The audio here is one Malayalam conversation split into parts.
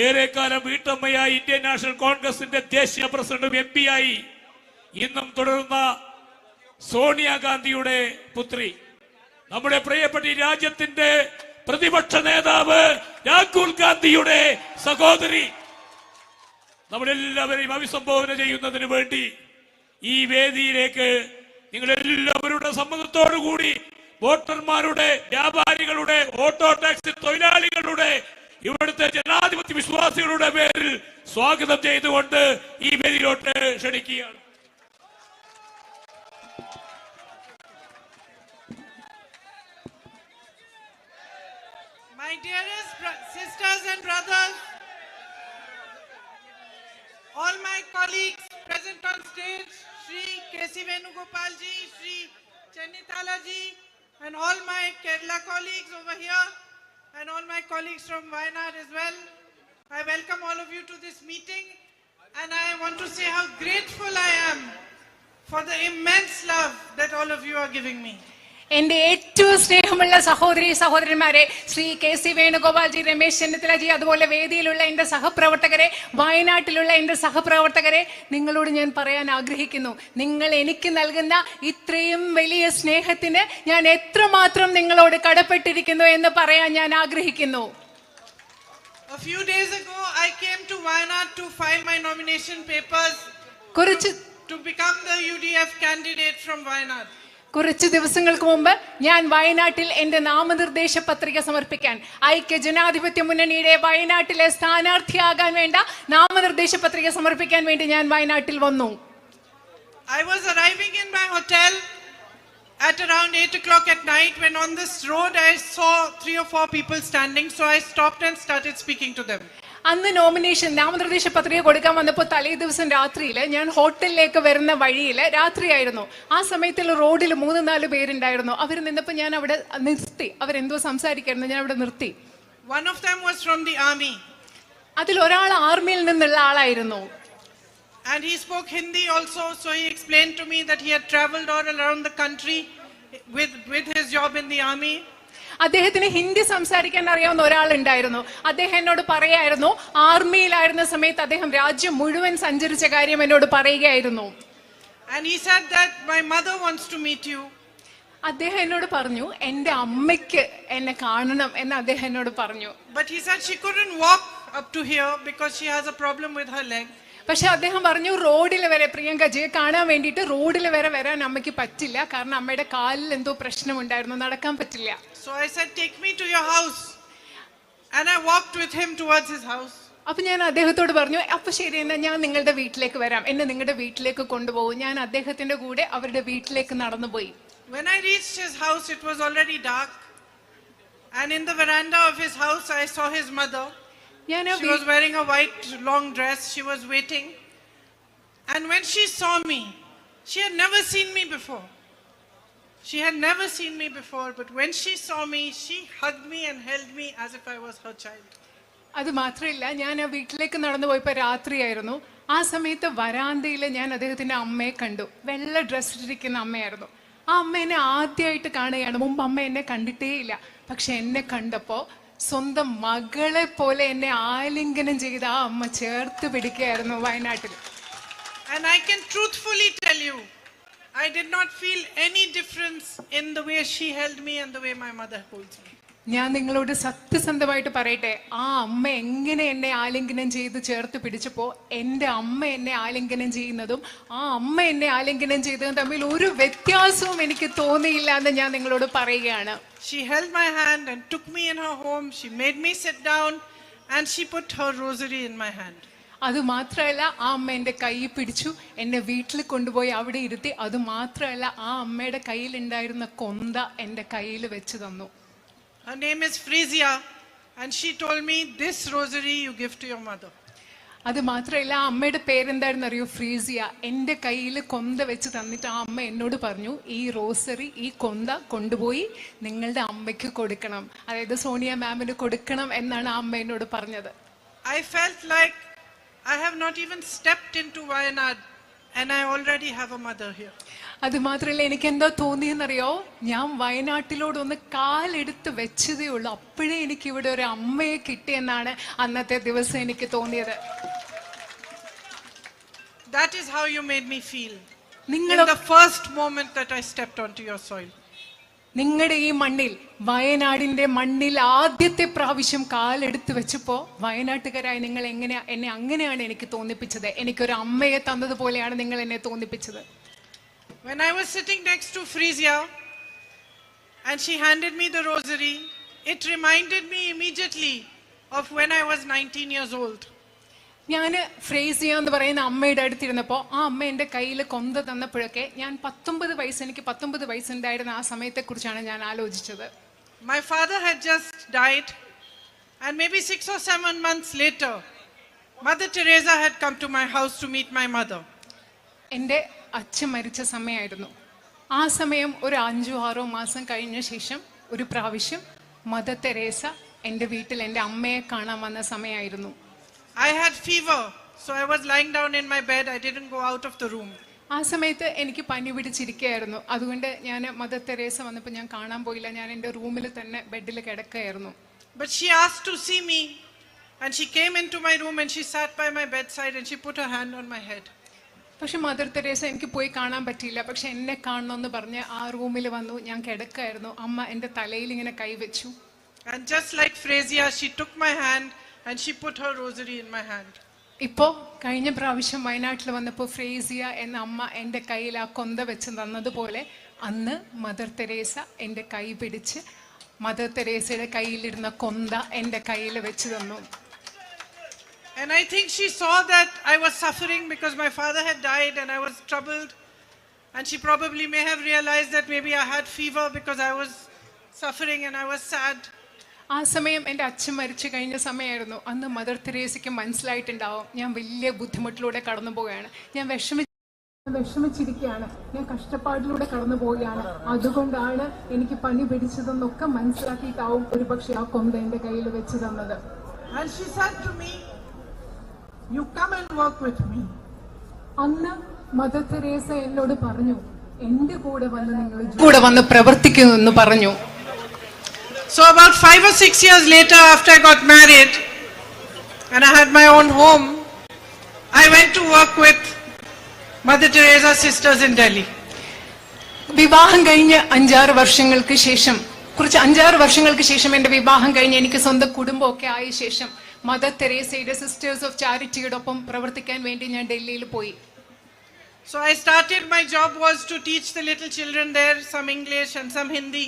ഏറെക്കാലം വീട്ടമ്മയായി ഇന്ത്യൻ നാഷണൽ കോൺഗ്രസിന്റെ ദേശീയ പ്രസിഡന്റും MP ആയി ഇന്നും തുടരുന്ന സോണിയാഗാന്ധിയുടെ പുത്രി, നമ്മുടെ പ്രിയപ്പെട്ട രാജ്യത്തിന്റെ പ്രതിപക്ഷ നേതാവ് രാഹുൽ ഗാന്ധിയുടെ സഹോദരി, നമ്മളെല്ലാവരെയും അഭിസംബോധന ചെയ്യുന്നതിന് വേണ്ടി ഈ വേദിയിലേക്ക് നിങ്ങളെല്ലാവരുടെ സമ്മതത്തോടുകൂടി വോട്ടർമാരുടെ, വ്യാപാരികളുടെ, ഓട്ടോ ടാക്സി തൊഴിലാളികളുടെ, ഇവിടുത്തെ ജനാധിപത്യ വിശ്വാസികളുടെ പേരിൽ സ്വാഗതം ചെയ്തുകൊണ്ട് ഈ വേദിയിലോട്ട് ക്ഷണിക്കുകയാണ്. My dearest sisters and brothers, all my colleagues present on stage, Shri K.C. Venugopal ji, Shri Chennithala ji, and all my Kerala colleagues over here, and all my colleagues from Wayanad as well. I welcome all of you to this meeting, and I want to say how grateful I am for the immense love that all of you are giving me. എന്റെ ഏറ്റവും സ്നേഹമുള്ള സഹോദരന്മാരെ, ശ്രീ K.C. വേണുഗോപാൽജി, രമേശ് ചെന്നിത്തലജി, അതുപോലെ വേദിയിലുള്ള എന്റെ സഹപ്രവർത്തകരെ, വയനാട്ടിലുള്ള എന്റെ സഹപ്രവർത്തകരെ, നിങ്ങളോട് ഞാൻ പറയാൻ ആഗ്രഹിക്കുന്നു, നിങ്ങൾ എനിക്ക് നൽകുന്ന ഇത്രയും വലിയ സ്നേഹത്തിന് ഞാൻ എത്രമാത്രം നിങ്ങളോട് കടപ്പെട്ടിരിക്കുന്നു എന്ന് പറയാൻ ഞാൻ ആഗ്രഹിക്കുന്നു. A few days ago I came to Wayanad to file my nomination papers to become the UDF candidate from Wayanad. കുറച്ച് ദിവസങ്ങൾക്ക് മുമ്പ് ഞാൻ വയനാട്ടിൽ എന്റെ നാമനിർദ്ദേശ പത്രിക സമർപ്പിക്കാൻ, ഐക്യ ജനാധിപത്യ മുന്നണിയുടെ വയനാട്ടിലെ സ്ഥാനാർത്ഥിയാകാൻ വേണ്ട നാമനിർദ്ദേശ പത്രിക സമർപ്പിക്കാൻ വേണ്ടി ഞാൻ വയനാട്ടിൽ വന്നു. I was arriving in my hotel at around 8 o'clock at night when on this road I saw 3 or 4 people standing, so I stopped and started speaking to them. അന്ന് നാമനിർദ്ദേശ പത്രിക കൊടുക്കാൻ വന്നപ്പോൾ തലേ ദിവസം രാത്രിയിൽ ഞാൻ ഹോട്ടലിലേക്ക് വരുന്ന വഴിയിൽ രാത്രിയായിരുന്നു. ആ സമയത്തുള്ള റോഡിൽ 3-4 പേരുണ്ടായിരുന്നു. അവർ നിന്നപ്പോൾ ഞാൻ അവിടെ നിർത്തി. അവരെന്തോ സംസാരിക്കായിരുന്നു, ഞാൻ അവിടെ നിർത്തി. One of them was from the army. അതിൽ ഒരാൾ ആർമിയിൽ നിന്നുള്ള ആളായിരുന്നു. And he spoke Hindi also, so he explained to me that he had traveled all around the country with his job in the army. അദ്ദേഹത്തിന് ഹിന്ദി സംസാരിക്കാൻ അറിയാവുന്ന ഒരാളുണ്ടായിരുന്നു. അദ്ദേഹം എന്നോട് പറയായിരുന്നു, ആർമിയിലായിരുന്ന സമയത്ത് അദ്ദേഹം രാജ്യം മുഴുവൻ സഞ്ചരിച്ച കാര്യം എന്നോട് പറയുകയായിരുന്നു. And he said that my mother wants to meet you. അദ്ദേഹം എന്നോട് പറഞ്ഞു, എന്റെ അമ്മയ്ക്ക് എന്നെ കാണണം എന്ന് അദ്ദേഹം എന്നോട് പറഞ്ഞു. But he said she couldn't walk up to here because she has a problem with her leg. പക്ഷെ അദ്ദേഹം പറഞ്ഞു, റോഡിൽ വരെ പ്രിയങ്കജിയെ കാണാൻ വേണ്ടിയിട്ട് റോഡിൽ വരെ വരാൻ അമ്മയ്ക്ക് പറ്റില്ല, കാരണം അമ്മയുടെ കാലിൽ എന്തോ പ്രശ്നമുണ്ടായിരുന്നു, നടക്കാൻ പറ്റില്ല. So I said, take me to your house. And I walked with him towards his house. അപ്പൊ ഞാൻ അദ്ദേഹത്തോട് പറഞ്ഞു, അപ്പൊ ശരി, എന്നാ ഞാൻ നിങ്ങളുടെ വീട്ടിലേക്ക് വരാം, എന്നെ നിങ്ങളുടെ വീട്ടിലേക്ക് കൊണ്ടുപോകും. ഞാൻ അദ്ദേഹത്തിന്റെ കൂടെ അവരുടെ വീട്ടിലേക്ക് നടന്നുപോയി. When I reached his house, it was already dark. And in the veranda of his house, I saw his mother. She was wearing a white long dress. She was waiting. And when she saw me, she had never seen me before. She had never seen me before, but when she saw me, she hugged me and held me as if I was her child. അത് മാത്രമല്ല, ഞാൻ ആ വീട്ടിലേക്ക് നടന്നു പോയപ്പോൾ രാത്രിയായിരുന്നു. ആ സമയത്ത് വരാന്തയിൽ ഞാൻ അദ്ദേഹത്തിന്റെ അമ്മയെ കണ്ടു. വെള്ള ഡ്രസ് ഇട്ടിരിക്കുന്ന അമ്മയായിരുന്നു. ആ അമ്മ എന്നെ ആദ്യമായിട്ട് കാണുകയാണ്. മുമ്പ് അമ്മ എന്നെ കണ്ടിട്ടേ ഇല്ല. പക്ഷെ എന്നെ കണ്ടപ്പോ സ്വന്തം മകളെ പോലെ എന്നെ ആലിംഗനം ചെയ്ത് ആ അമ്മ ചേർത്ത് പിടിക്കുകയായിരുന്നു വയനാട്ടിൽ. And I can truthfully tell you, I did not feel any difference in the way she held me and the way my mother holds me. ഞാൻ നിങ്ങളോട് സത്യസന്ധമായിട്ട് പറയട്ടെ, ആ അമ്മ എങ്ങനെ എന്നെ ആലിംഗനം ചെയ്ത് ചേർത്ത് പിടിച്ചപ്പോൾ എൻ്റെ അമ്മ എന്നെ ആലിംഗനം ചെയ്യുന്നതും ആ അമ്മ എന്നെ ആലിംഗനം ചെയ്തതും തമ്മിൽ ഒരു വ്യത്യാസവും എനിക്ക് തോന്നിയില്ല എന്ന് ഞാൻ നിങ്ങളോട് പറയുകയാണ്. She held my hand and took me in her home. She made me sit down and she put her rosary in my hand. അത് മാത്രമല്ല, ആ അമ്മ എൻ്റെ കൈ പിടിച്ചു എന്നെ വീട്ടിൽ കൊണ്ടുപോയി അവിടെ ഇരുത്തി. അത് മാത്രമല്ല, ആ അമ്മയുടെ കയ്യിലുണ്ടായിരുന്ന കൊന്ത എൻ്റെ കയ്യിൽ വെച്ച് തന്നു. Her name is Frisia and she told me, this rosary you give to your mother. അത് മാത്രമല്ല, ആ അമ്മയുടെ പേരെന്തായിരുന്നു അറിയോ? ഫ്രീസിയ. എൻ്റെ കയ്യിൽ കൊന്ത വെച്ച് തന്നിട്ട് ആ അമ്മ എന്നോട് പറഞ്ഞു, ഈ റോസറി, ഈ കൊന്ത കൊണ്ടുപോയി നിങ്ങളുടെ അമ്മയ്ക്ക് കൊടുക്കണം, അതായത് സോണിയ മാമിന് കൊടുക്കണം എന്നാണ് ആ അമ്മ എന്നോട് പറഞ്ഞത്. I felt like I have not even stepped into Wayanad and I already have a mother here. അത് മാത്രമല്ല, എനിക്ക് എന്താ തോന്നിയെന്നറിയോ, ഞാൻ വയനാട്ടിലോടൊന്ന് കാലെടുത്ത് വെച്ചതേ ഉള്ളൂ, അപ്പോഴേ എനിക്ക് ഇവിടെ ഒരു അമ്മയെ കിട്ടിയെന്നാണ് അന്നത്തെ ദിവസം എനിക്ക് തോന്നിയത്. That is how you made me feel. In നിങ്ങൾ the first moment that I stepped onto your soil. നിങ്ങളുടെ ഈ മണ്ണിൽ, വയനാടിന്റെ മണ്ണിൽ ആദ്യത്തെ പ്രാവശ്യം കാലെടുത്ത് വെച്ചപ്പോ വയനാട്ടുകാരായി നിങ്ങൾ എന്നെ അങ്ങനെയാണ് എനിക്ക് തോന്നിപ്പിച്ചത്. എനിക്കൊരു അമ്മയെ തന്നതുപോലെയാണ് നിങ്ങൾ എന്നെ തോന്നിപ്പിച്ചത്. When I was sitting next to Frisia and she handed me the rosary, it reminded me immediately of when I was 19 years old. ഞാൻ ഫ്രേസിയ എന്ന് പറയുന്ന അമ്മയുടെ അടുത്തിരുന്നപ്പോൾ ആ അമ്മ എൻ്റെ കയ്യിൽ കൊന്ത തന്നപ്പോഴൊക്കെ ഞാൻ 19 വയസ്സ്, എനിക്ക് 19 വയസ്സുണ്ടായിരുന്ന ആ സമയത്തെക്കുറിച്ചാണ് ഞാൻ ആലോചിച്ചത്. My father had just died, and maybe 6 or 7 months later, Mother Teresa had come to my house to meet my mother. എൻ്റെ അച്ഛൻ മരിച്ച സമയമായിരുന്നു. ആ സമയം ഒരു 5-6 മാസം കഴിഞ്ഞ ശേഷം ഒരു പ്രാവശ്യം മദർ തെരേസ എൻ്റെ വീട്ടിൽ എൻ്റെ അമ്മയെ കാണാൻ വന്ന സമയമായിരുന്നു. I had fever, so I was lying down in my bed. I didn't go out of the room. ആ സമയത്ത് എനിക്ക് പനി പിടിച്ചിരിക്കുകയായിരുന്നു. അതുകൊണ്ട് ഞാൻ മദർ തെരേസ വന്നപ്പോൾ ഞാൻ കാണാൻ പോയില്ല, ഞാൻ എൻ്റെ റൂമിൽ തന്നെ ബെഡിൽ കിടക്കുകയായിരുന്നു. But she asked to see me, and she came into my room and she sat by my bedside and she put her hand on my head. പക്ഷെ മദർ തെരേസ എനിക്ക് പോയി കാണാൻ പറ്റിയില്ല. പക്ഷെ എന്നെ കാണണമെന്ന് പറഞ്ഞ് ആ റൂമിൽ വന്നു. ഞാൻ കിടക്കുകയായിരുന്നു. അമ്മ എൻ്റെ തലയിൽ ഇങ്ങനെ കൈവച്ചു. And just like Frisia, she took my hand and she put her rosary in my hand. ഇപ്പോൾ കഴിഞ്ഞ പ്രാവശ്യം വയനാട്ടിൽ വന്നപ്പോൾ ഫ്രേസിയ എന്ന അമ്മ എൻ്റെ കയ്യിൽ ആ കൊന്ത വെച്ച് തന്നതുപോലെ അന്ന് മദർ തെരേസ എൻ്റെ കൈ പിടിച്ച് മദർ തെരേസയുടെ കയ്യിലിരുന്ന കൊന്ത എൻ്റെ കയ്യിൽ വെച്ച് തന്നു. And I think she saw that I was suffering because my father had died and I was troubled. And she probably may have realized that maybe I had fever because I was suffering and I was sad. ആ സമയം എൻ്റെ അച്ഛൻ മരിച്ചു കഴിഞ്ഞ സമയമായിരുന്നു. അന്ന് മദർ തെരേസയ്ക്ക് മനസ്സിലായിട്ടുണ്ടാവും ഞാൻ വലിയ ബുദ്ധിമുട്ടിലൂടെ കടന്നു പോവുകയാണ്, ഞാൻ വിഷമിച്ചിരിക്കുകയാണ്, ഞാൻ കഷ്ടപ്പാടിലൂടെ കടന്നു പോവുകയാണ്, അതുകൊണ്ടാണ് എനിക്ക് പനി പിടിച്ചതെന്നൊക്കെ മനസ്സിലാക്കിയിട്ടാവും ഒരു പക്ഷെ ആ കൊന്ത എൻ്റെ കയ്യിൽ വെച്ച് തന്നത്. And she said to me, "You come and work with me." അന്ന് മദർ തെരേസ എന്നോട് പറഞ്ഞു, എൻ്റെ കൂടെ വന്ന് പ്രവർത്തിക്കുമെന്ന് പറഞ്ഞു. So about 5 or 6 years later, after I got married and I had my own home, I went to work with Mother Teresa's sisters in Delhi. വിവാഹം കഴിഞ്ഞ് 5-6 വർഷങ്ങൾക്ക് ശേഷം എൻ്റെ വിവാഹം കഴിഞ്ഞ് എനിക്ക് സ്വന്തം കുടുംബമൊക്കെ ആയ ശേഷം മദർ തെരേസയുടെ സിസ്റ്റേഴ്സ് ഓഫ് ചാരിറ്റിയോടൊപ്പം പ്രവർത്തിക്കാൻ വേണ്ടി ഞാൻ ഡൽഹിയിൽ പോയി. So I started, my job was to teach the little children there some English and some Hindi.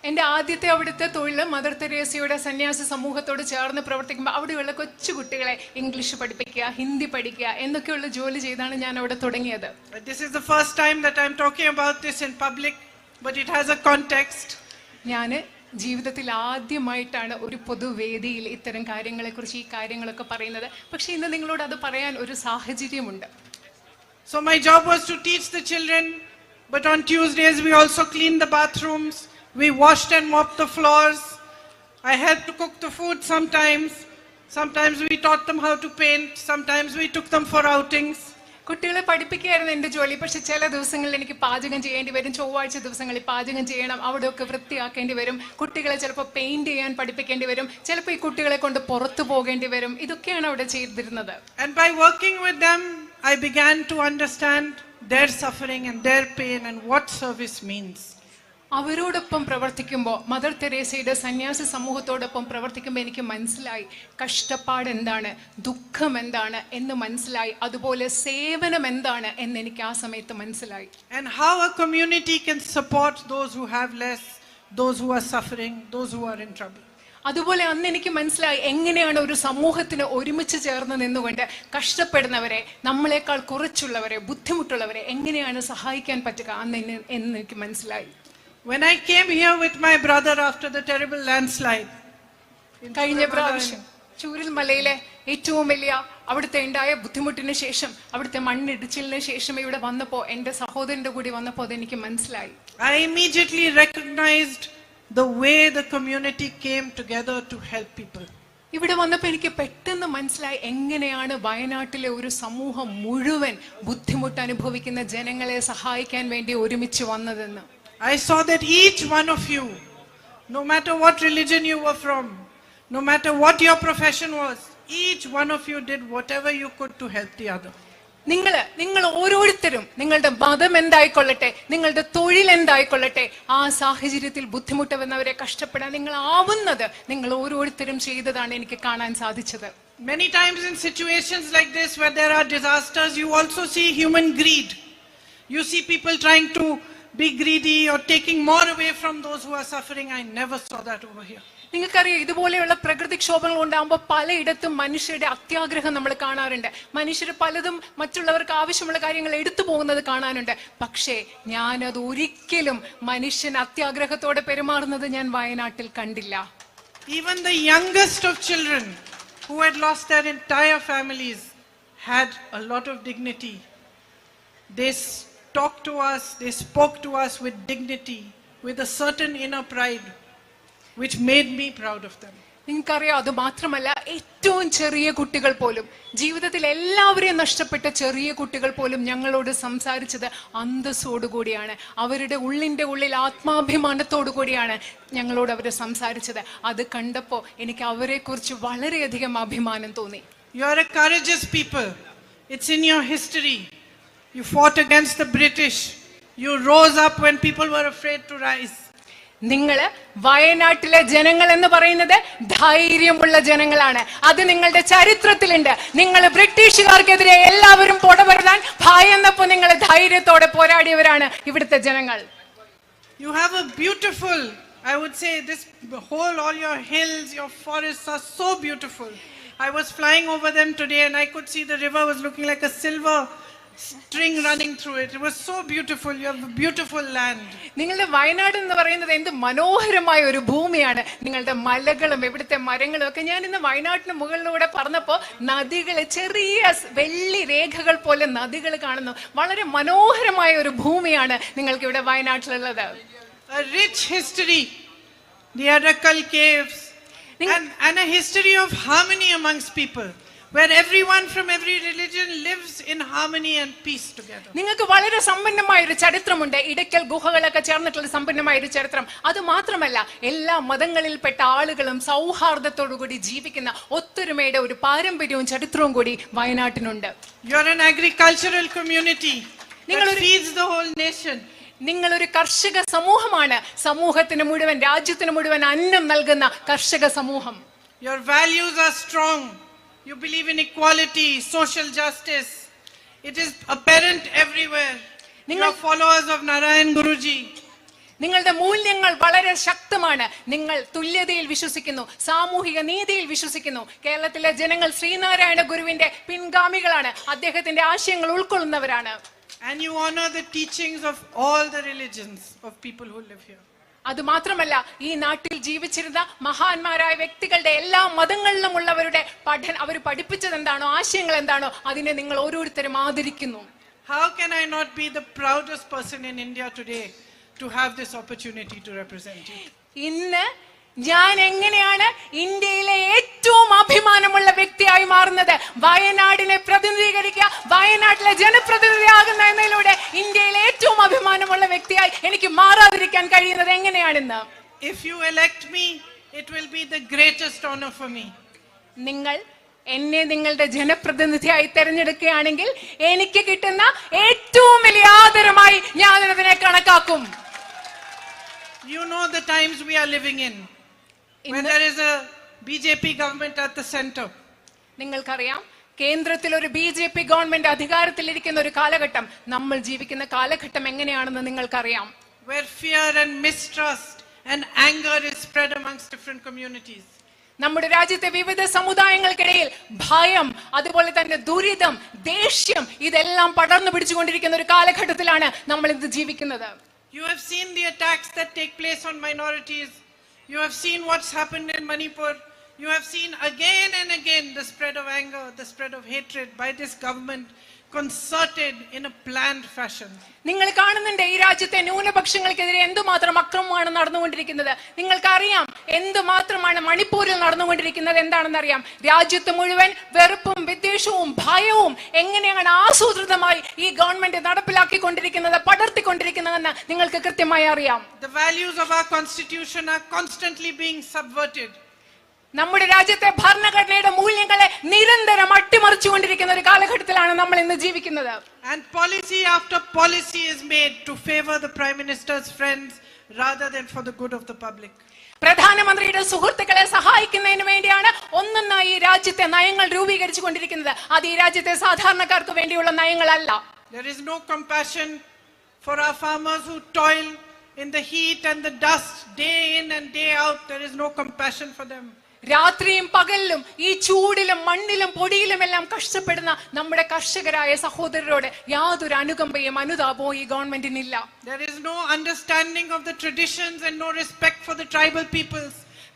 എൻ്റെ ആദ്യത്തെ അവിടുത്തെ തൊഴിൽ മദർ തെരേസയുടെ സന്യാസി സമൂഹത്തോട് ചേർന്ന് പ്രവർത്തിക്കുമ്പോൾ അവിടെയുള്ള കൊച്ചു കുട്ടികളെ ഇംഗ്ലീഷ് പഠിപ്പിക്കുക, ഹിന്ദി പഠിക്കുക എന്നൊക്കെയുള്ള ജോലി ചെയ്താണ് ഞാൻ അവിടെ തുടങ്ങിയത്. This is the first time that I'm talking about this in public, but it has a context. ഞാൻ ജീവിതത്തിൽ ആദ്യമായിട്ടാണ് ഒരു പൊതുവേദിയിൽ ഇത്തരം കാര്യങ്ങളെക്കുറിച്ച് ഈ കാര്യങ്ങളൊക്കെ പറയുന്നത്. പക്ഷെ ഇന്ന് നിങ്ങളോട് അത് പറയാൻ ഒരു സാഹചര്യമുണ്ട്. So my job was to teach the children, but on Tuesdays we also cleaned the bathrooms. We washed and mopped the floors. I helped to cook the food sometimes. Sometimes we taught them how to paint. Sometimes we took them for outings. കുട്ടികളെ പഠിപ്പിക്കുകയായിരുന്നു എൻ്റെ ജോലി. പക്ഷെ ചില ദിവസങ്ങളിൽ എനിക്ക് പാചകം ചെയ്യേണ്ടി വരും. ചൊവ്വാഴ്ച ദിവസങ്ങളിൽ പാചകം ചെയ്യണം, അവിടെയൊക്കെ വൃത്തിയാക്കേണ്ടി വരും. കുട്ടികളെ ചിലപ്പോൾ പെയിന്റ് ചെയ്യാൻ പഠിപ്പിക്കേണ്ടി വരും. ചിലപ്പോൾ ഈ കുട്ടികളെ കൊണ്ട് പുറത്തു പോകേണ്ടി വരും. ഇതൊക്കെയാണ് അവിടെ ചെയ്തിരുന്നത്. And by working with them, I began to understand their suffering and their pain and what service means. അവരോടൊപ്പം പ്രവർത്തിക്കുമ്പോൾ, മദർ തെരേസയുടെ സന്യാസി സമൂഹത്തോടൊപ്പം പ്രവർത്തിക്കുമ്പോൾ എനിക്ക് മനസ്സിലായി കഷ്ടപ്പാട് എന്താണ്, ദുഃഖം എന്താണ് എന്ന് മനസ്സിലായി. അതുപോലെ സേവനം എന്താണ് എന്ന് എനിക്ക് ആ സമയത്ത് മനസ്സിലായി. And how a community can support those who have less, those who are suffering, those who are in trouble. അതുപോലെ അന്ന് എനിക്ക് മനസ്സിലായി എങ്ങനെയാണ് ഒരു സമൂഹത്തിന് ഒരുമിച്ച് ചേർന്ന് നിന്നുകൊണ്ട് കഷ്ടപ്പെടുന്നവരെ, നമ്മളെക്കാൾ കുറച്ചുള്ളവരെ, ബുദ്ധിമുട്ടുള്ളവരെ എങ്ങനെയാണ് സഹായിക്കാൻ പറ്റുക എന്ന് എനിക്ക് മനസ്സിലായി. When I came here with my brother after the terrible landslide, കഴിഞ്ഞ പ്രാവശ്യം ചൂരൽ മലയിലെ ഏറ്റവും വലിയ അവിടുത്തെ ഉണ്ടായ ബുദ്ധിമുട്ടിന് ശേഷം, അവിടുത്തെ മണ്ണിടിച്ചിലിന് ശേഷം ഇവിടെ വന്നപ്പോൾ, എൻ്റെ സഹോദരന്റെ കൂടി വന്നപ്പോൾ അതെനിക്ക് മനസ്സിലായി. I immediately recognized the way the community came together to help people. ഇവിടെ വന്നപ്പോൾ എനിക്ക് പെട്ടെന്ന് മനസ്സിലായി എങ്ങനെയാണ് വയനാട്ടിലെ ഒരു സമൂഹം മുഴുവൻ ബുദ്ധിമുട്ട് അനുഭവിക്കുന്ന ജനങ്ങളെ സഹായിക്കാൻ വേണ്ടി ഒരുമിച്ച് വന്നതെന്ന്. I saw that each one of you, no matter what religion you were from, no matter what your profession was, each one of you did whatever you could to help the other. നിങ്ങൾ ഓരോരുത്തരും നിങ്ങളുടെ മതം എന്തായിക്കൊള്ളട്ടെ, നിങ്ങളുടെ തൊഴിൽ എന്തായിക്കൊള്ളട്ടെ, ആ സാഹചര്യത്തിൽ ബുദ്ധിമുട്ടുന്നവരെ കഷ്ടപ്പെടാൻ നിങ്ങൾ ആവുന്നത് നിങ്ങൾ ഓരോരുത്തരും ചെയ്തതാണ് എനിക്ക് കാണാൻ സാധിച്ചത്. Many times in situations like this where there are disasters, you also see human greed. You see people trying to be greedy or taking more away from those who are suffering. I never saw that over here. നിങ്ങൾക്കറിയാം, ഇതുപോലെയുള്ള പ്രകൃതിക്ഷോഭങ്ങൾ ഉണ്ടാകുമ്പോൾ പലയിടത്തും മനുഷ്യരുടെ അത്യാഗ്രഹം നമ്മൾ കാണാറുണ്ട്. മനുഷ്യർ പലതും മറ്റുള്ളവർക്ക് ആവശ്യമുള്ള കാര്യങ്ങൾ എടുത്തു പോകുന്നത് കാണാനുണ്ട്. പക്ഷേ ഞാനത് ഒരിക്കലും മനുഷ്യൻ അത്യാഗ്രഹത്തോടെ പെരുമാറുന്നത് ഞാൻ വയനാട്ടിൽ കണ്ടില്ല. Even the youngest of children who had lost their entire families had a lot of dignity. They talked to us, they spoke to us with dignity, with a certain inner pride, which made me proud of them. നിങ്ങൾക്കറിയാം, അത് മാത്രമല്ല, ഏറ്റവും ചെറിയ കുട്ടികൾ പോലും, ജീവിതത്തിൽ എല്ലാവരെയും നഷ്ടപ്പെട്ട ചെറിയ കുട്ടികൾ പോലും ഞങ്ങളോട് സംസാരിച്ചത് അന്തസ്സോടുകൂടിയാണ്. അവരുടെ ഉള്ളിൽ ആത്മാഭിമാനത്തോടു കൂടിയാണ് ഞങ്ങളോട് അവർ സംസാരിച്ചത്. അത് കണ്ടപ്പോൾ എനിക്ക് അവരെ കുറിച്ച് വളരെയധികം അഭിമാനം തോന്നി. You are a courageous people. It's in your history. You fought against the British. You rose up when people were afraid to rise. നിങ്ങള് വയനാട്ടിലെ ജനങ്ങൾ എന്ന് പറയുന്നത് ധൈര്യമുള്ള ജനങ്ങളാണ്. അത് നിങ്ങളുടെ ചരിത്രത്തിലുണ്ട്. നിങ്ങൾ ബ്രിട്ടീഷുകാർക്കെതിരെ എല്ലാവരും പൊടപെടാൻ ഭയന്നപ്പോ നിങ്ങൾ ധൈര്യത്തോടെ പോരാടിയവരാണ് ഇവിടുത്തെ ജനങ്ങൾ. You have a beautiful, I would say, this whole, all your hills, your forests are so beautiful. I was flying over them today and I could see the river was looking like a silver string running through it. It was so beautiful. You have a beautiful land. നിങ്ങളുടെ വയനാട് എന്ന് പറയുന്നത് എന്ത് മനോഹരമായ ഒരു ഭൂമിയാണ്. നിങ്ങളുടെ മലകളും ഇവിടുത്തെ മരങ്ങളും ഒക്കെ. ഞാൻ ഇന്ന് വയനാട്ടിന് മുകളിലൂടെ പറഞ്ഞപ്പോൾ നദികൾ, ചെറിയ വെള്ളി രേഖകൾ പോലെ നദികൾ കാണുന്നു. വളരെ മനോഹരമായ ഒരു ഭൂമിയാണ് നിങ്ങൾക്ക് ഇവിടെ വയനാട്ടിലുള്ളത്. A rich history, the Arakal caves, and a history of harmony amongst people, where everyone from every religion lives in harmony and peace together. നിങ്ങൾക്ക് വളരെ സമ്പന്നമായ ഒരു ചരിത്രമുണ്ട്. ഇടയ്ക്കൽ ഗുഹകളൊക്കെ ചേർന്നിട്ടുള്ള സമ്പന്നമായ ഒരു ചരിത്രം. അത് മാത്രമല്ല, എല്ലാ മതങ്ങളിൽപ്പെട്ട ആളുകളും സൗഹാർദ്ദത്തോടുകൂടി ജീവിക്കുന്ന ഒത്തൊരുമയുടെ ഒരു പാരമ്പര്യവും ചരിത്രവും കൂടി വയനാട്ടിനുണ്ട്. You are an agricultural community that feeds the whole nation. നിങ്ങളൊരു കർഷക സമൂഹമാണ്. സമൂഹത്തിന് മുഴുവൻ, രാജ്യത്തിന് മുഴുവൻ അന്നം നൽകുന്ന കർഷക സമൂഹം. Your values are strong. You believe in equality, social justice. It is apparent everywhere. You are followers of Narayan Guruji. നിങ്ങളുടെ മൂല്യങ്ങൾ വളരെ ശക്തമാണ്. നിങ്ങൾ തുല്യതയിൽ വിശ്വസിക്കുന്നു, സാമൂഹിക നീതിയിൽ വിശ്വസിക്കുന്നു. കേരളത്തിലെ ജനങ്ങൾ ശ്രീനാരായണ ഗുരുവിന്റെ പിൻഗാമികളാണ്. അദ്ദേഹത്തിന്റെ ആശയങ്ങൾ ഉൾക്കൊള്ളുന്നവരാണ്. And you honor the teachings of all the religions of people who live here. അത് മാത്രമല്ല, ഈ നാട്ടിൽ ജീവിച്ചിരുന്ന മഹാന്മാരായ വ്യക്തികളുടെ എല്ലാ മതങ്ങളിലും ഉള്ളവരുടെ അവർ പഠിപ്പിച്ചത് എന്താണോ, ആശയങ്ങൾ എന്താണോ, അതിനെ നിങ്ങൾ ഓരോരുത്തരും ആദരിക്കുന്നു. How can I not be the proudest person in India today to have this opportunity to represent you? ഇന്ന് ഞാൻ എങ്ങനെയാണ് ഇന്ത്യയിലെ ഏറ്റവും അഭിമാനമുള്ള വ്യക്തിയായി മാറുന്നത്? വയനാടിനെ പ്രതിനിധീകരിക്കുക, വയനാട്ടിലെ ജനപ്രതിനിധിയാകുന്ന എന്നതിലൂടെ ഇന്ത്യയിലെ ഏറ്റവും അഭിമാനമുള്ള വ്യക്തിയായി എനിക്ക് മാറാതിരിക്കാൻ കഴിയുന്നത് എങ്ങനെയാണെന്ന്. If you elect me, it will be the greatest honor for me. നിങ്ങൾ എന്നെ നിങ്ങളുടെ ജനപ്രതിനിധിയായി തെരഞ്ഞെടുക്കുകയാണെങ്കിൽ എനിക്ക് കിട്ടുന്ന ഏറ്റവും വലിയ ആദരമായി ഞാൻ അതിനെ കണക്കാക്കും. You know the times we are living in, when there is a BJP government at the center. നിങ്ങൾക്കറിയാം, കേന്ദ്രത്തിൽ ഒരു BJP ഗവൺമെന്റ് അധികാരത്തിലിരിക്കുന്ന ഒരു കാലഘട്ടം, നമ്മൾ ജീവിക്കുന്ന കാലഘട്ടം എങ്ങനെയാണെന്ന് നിങ്ങൾക്കറിയാം. Where fear and mistrust and anger is spread amongst different communities. നമ്മുടെ രാജ്യത്തെ വിവിധ സമുദായങ്ങൾക്കിടയിൽ ഭയം, അതുപോലെ തന്നെ ദുരിതം, ദേഷ്യം, ഇതെല്ലാം പടർന്നു പിടിച്ചുകൊണ്ടിരിക്കുന്ന ഒരു കാലഘട്ടത്തിലാണ് നമ്മൾ ഇന്ന് ജീവിക്കുന്നത്. You have seen the attacks that take place on minorities. You have seen what's happened in Manipur. You have seen again and again the spread of anger, the spread of hatred by this government concerted in a planned fashion. നിങ്ങൾ കാണുന്നുണ്ട് ഈ രാജ്യത്തെ ന്യൂനപക്ഷങ്ങൾക്കെതിരെ എന്തുമാത്രം അക്രമമാണ് നടന്നുകൊണ്ടിരിക്കുന്നത്. നിങ്ങൾക്കറിയാം എന്തുമാത്രമാണ് മണിപ്പൂരിൽ നടന്നുകൊണ്ടിരിക്കുന്നത്. എന്താണെന്ന് അറിയാം. രാജ്യത്ത് മുഴുവൻ വെറുപ്പും വിദ്വേഷവും ഭയവും എങ്ങനെയാണ് ആസൂത്രിതമായി ഈ ഗവൺമെന്റ് നടപ്പിലാക്കിക്കൊണ്ടിരിക്കുന്നത്, പടർത്തിക്കൊണ്ടിരിക്കുന്നതെന്ന് നിങ്ങൾക്ക് കൃത്യമായി അറിയാം. The values of our constitution are constantly being subverted. നമ്മുടെ രാജ്യത്തെ ഭരണഘടനയുടെ മൂല്യങ്ങളെ നിരന്തരം അട്ടിമറിച്ചുകൊണ്ടിരിക്കുന്ന ഒരു കാലഘട്ടത്തിലാണ് നമ്മൾ ഇന്ന് ജീവിക്കുന്നത്. And policy after policy is made to favor the Prime Minister's friends rather than for the good of the public. പ്രധാനമന്ത്രിയുടെ സുഹൃത്തുക്കളെ സഹായിക്കുന്നതിന് വേണ്ടിയാണ് ഒന്നൊന്നായി ഈ രാജ്യത്തെ നയങ്ങൾ രൂപീകരിച്ചു കൊണ്ടിരിക്കുന്നത്. അത് ഈ രാജ്യത്തെ സാധാരണക്കാർക്ക് വേണ്ടിയുള്ള നയങ്ങളല്ല. There is no compassion for our farmers who toil in the heat and the dust day in and day out. There is no compassion for them. രാത്രിയും പകലിലും ഈ ചൂടിലും മണ്ണിലും പൊടിയിലും എല്ലാം കഷ്ടപ്പെടുന്ന നമ്മുടെ കർഷകരായ സഹോദരരോട് യാതൊരു അനുകമ്പയും അനുതാപവും ഈ ഗവൺമെന്റിനില്ല. There is no understanding of the traditions and no respect for the tribal peoples.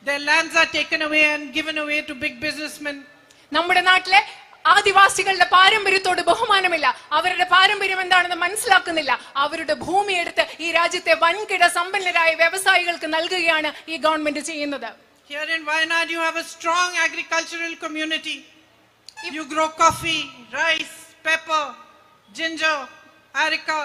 Their lands are taken away and given away to big businessmen. നമ്മുടെ നാട്ടിലെ ആദിവാസികളുടെ പാരമ്പര്യത്തോട് ബഹുമാനമില്ല. അവരുടെ പാരമ്പര്യം എന്താണെന്ന് മനസ്സിലാക്കുന്നില്ല. അവരുടെ ഭൂമി എടുത്ത് ഈ രാജ്യത്തെ വൻകിട സമ്പന്നരായ വ്യവസായികൾക്ക് നൽകുകയാണ് ഈ ഗവൺമെന്റ് ചെയ്യുന്നത്. Here in Wayanad, you have a strong agricultural community. You grow coffee, rice, pepper, ginger, areca.